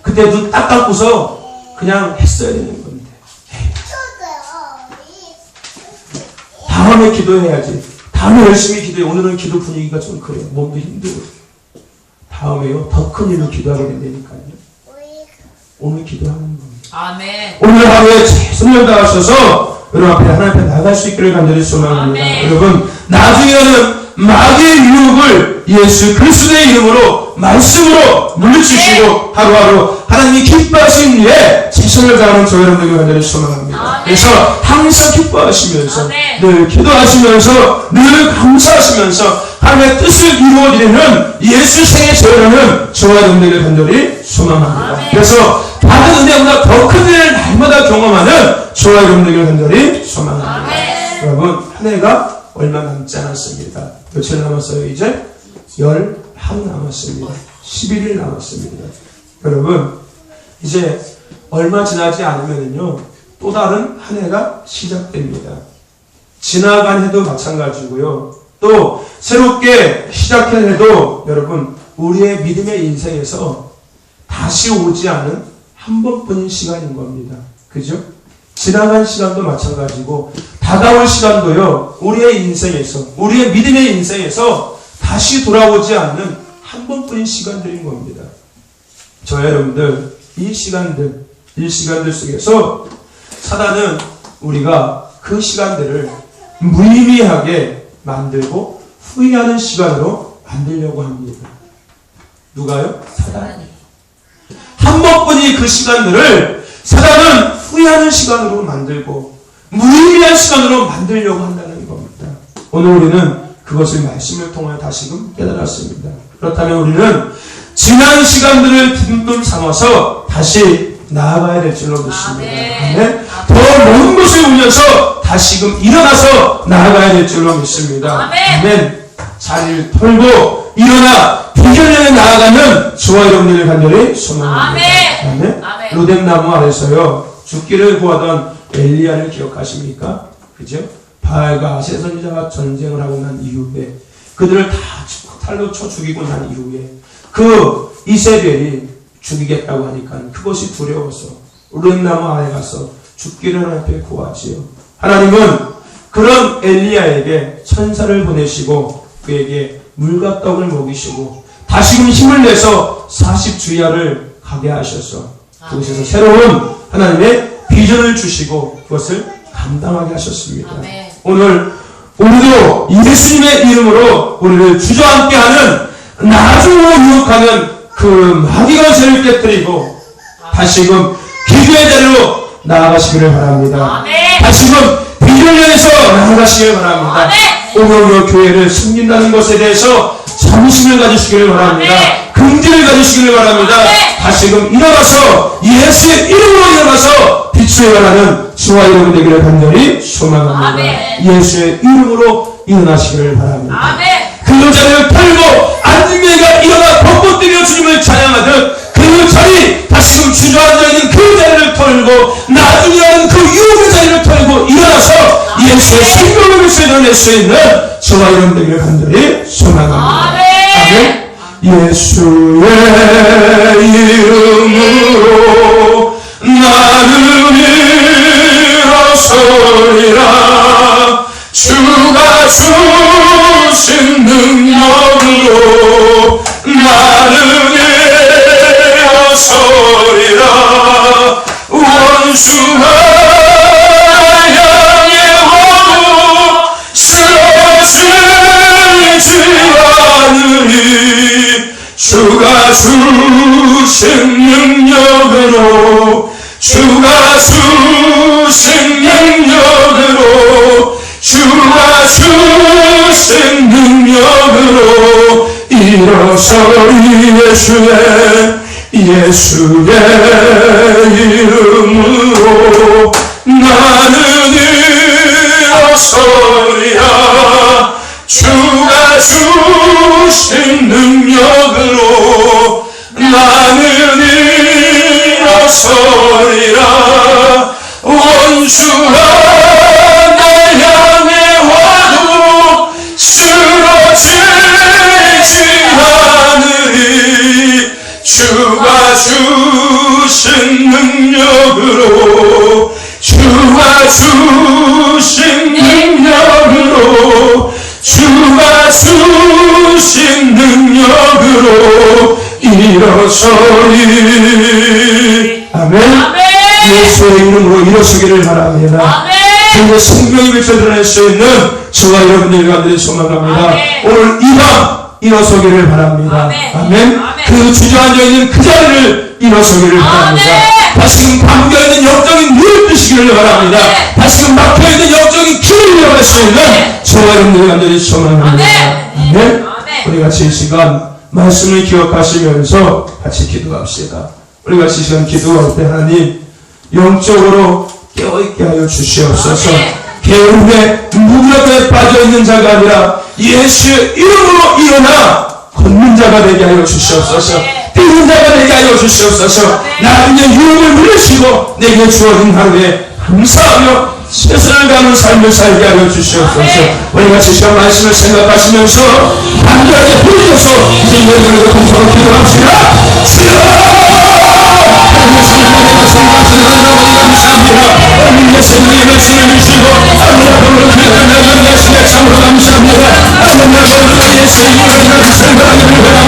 그때 눈 딱 감고서 그냥 했어야 되는 건데. 다음에 기도해야지. 다음에 열심히 기도해. 오늘은 기도 분위기가 좀 그래요. 몸도 힘들고. 다음에요. 더 큰 일로 기도하게 된다니까요. 오늘 기도하는 겁니다. 아멘. 오늘 하루에 최선을 다하셔서 여러분 앞에 하나님 앞에 나갈 수 있기를 간절히 소망합니다. 아멘. 여러분 나중에는 마귀의 유혹을 예수 그리스도의 이름으로 말씀으로 물리치시고 하루하루 하나님이 기뻐하신 일에 최선을 다하는 저 여러분들에게 간절히 소망합니다. 아멘. 그래서 항상 기뻐하시면서 아멘. 늘 기도하시면서 늘 감사하시면서 하나님의 뜻을 이루어드리는 예수 생의 저여러분 저와 여러분들에게 간절히 소망합니다. 아멘. 그래서 다른 은혜보다 더 큰 일을 날마다 경험하는 저와 여러분들에게 간절히 소망합니다. 아멘. 여러분 한 해가 얼마 남지 않았습니다. 며칠 남았어요? 이제 11 남았습니다. 11일 남았습니다. 여러분 이제 얼마 지나지 않으면요 또 다른 한 해가 시작됩니다. 지나간 해도 마찬가지고요. 또 새롭게 시작한 해도 여러분 우리의 믿음의 인생에서 다시 오지 않은 한 번뿐인 시간인 겁니다. 그죠? 지나간 시간도 마찬가지고 다가올 시간도요 우리의 인생에서 우리의 믿음의 인생에서 다시 돌아오지 않는 한 번뿐인 시간들인 겁니다. 저 여러분들 이 시간들 속에서 사단은 우리가 그 시간들을 무의미하게 만들고 후회하는 시간으로 만들려고 합니다. 누가요? 사단이. 한 번뿐이 그 시간들을 사단은 후회하는 시간으로 만들고 무의미한 시간으로 만들려고 한다는 겁니다. 오늘 우리는 그것을 말씀을 통해 다시금 깨달았습니다. 그렇다면 우리는 지난 시간들을 듬뿍 삼아서 다시 나아가야 될 줄로 믿습니다. 아멘. 더 먼 곳을 울려서 다시금 일어나서 나아가야 될 줄로 믿습니다. 아멘. 자리를 털고 일어나 비결년에 나아가는 저와 여러분들을 간절히 소망합니다. 아멘. 로뎀나무 아래서요 죽기를 구하던 엘리야를 기억하십니까? 그죠? 바알과 아세 선지자가 전쟁을 하고 난 이후에 그들을 다 칼로 쳐 죽이고 난 이후에 그 이세벨이 죽이겠다고 하니까 그것이 두려워서 로뎀나무 아래 가서 죽기를 하나님 앞에 구하지요. 하나님은 그런 엘리야에게 천사를 보내시고 그에게 물과 떡을 먹이시고 다시금 힘을 내서 40주야를 가게 하셔서 그곳에서 새로운 하나님의 비전을 주시고 그것을 감당하게 하셨습니다. 아멘. 오늘도 예수님의 이름으로 우리를 주저앉게 하는 나중으로 유혹하는 그 마귀가 죄를 깨뜨리고 다시금 기도의 자리로 나아가시기를 바랍니다. 아멘. 다시금 비전에서 나아가시기를 바랍니다. 오늘도 교회를 섬긴다는 것에 대해서 자부심을 가지시기를 바랍니다. 긍지를 가지시기를 바랍니다. 다시금 일어나서 예수의 이름으로 일어나서 빛을 발하는 저와 여러분 되기를 간절히 소망합니다. 예수의 이름으로 일어나시기를 바랍니다. 그 자리를 털고 앉은 자가 일어나 벚꽃 뛰며 주님을 찬양하듯 그 자리 다시금 주저앉아 있는 그 자리를 털고 나중이라는 그 유혹의 자리를 털고 일어나서 예수의 생명을 실현할 수 있는 저와 여러분 되기를 간절히 소망합니다. 아멘. 예수의 이름으로 나는 일어서리라. 주가 주신 능력으로 나는 일어서리라. 원수가 향해 와도 쓰러지지 않으리. 주가 주신 능력으로 주가 주신 능력으로 주가 주신 능력으로 일어서리. 예수의 이름으로 나는 일어서리라. 주가 주신 능력으로 나는 일어서리라. 원수가 날 향해 와도 쓰러지지 않으리. 주가 주신 능력으로 주가 주신 능력으로 예수로 일어서리. 아멘. 예수의 이름으로 일어서기를 바랍니다. 그리고 생명의 빛을 드러낼 수 있는 저와 여러분들 가운데 소망합니다. 오늘 이 밤 일어서기를 바랍니다. 아멘. 그 주저앉아 있는 그 자리를 일어서기를 바랍니다. 다시금 잠겨있는 영적인 눈을 뜨시기를 바랍니다. 다시금 막혀있는 영적인 길을 열어갈 수 있는 저와 여러분들 가운데 소망합니다. 아멘. 우리 같이 이 시간 말씀을 기억하시면서 같이 기도합시다. 우리 같이 이 시간 기도할 때 하나님 영적으로 깨어있게 하여 주시옵소서. 게으름에 무력에 빠져있는 자가 아니라 예수의 이름으로 일어나 걷는 자가 되게 하여 주시옵소서. 뛰는 자가 되게 하여 주시옵소서. 나중에 유혹을 물으시고 내게 주어진 하루에 감사하며 최선을 다하는 삶을 살게 하여 주시옵소서. 우리 같이 시간 말씀을 생각하시면서 간절하게 부르셔서 이제 여러분과 동서로 기도합시다. 하나님의 생명의 말씀을 주시고 하나님의 참으로 감사합니다. 하나님의 생명을 생각하기를 바랍니다.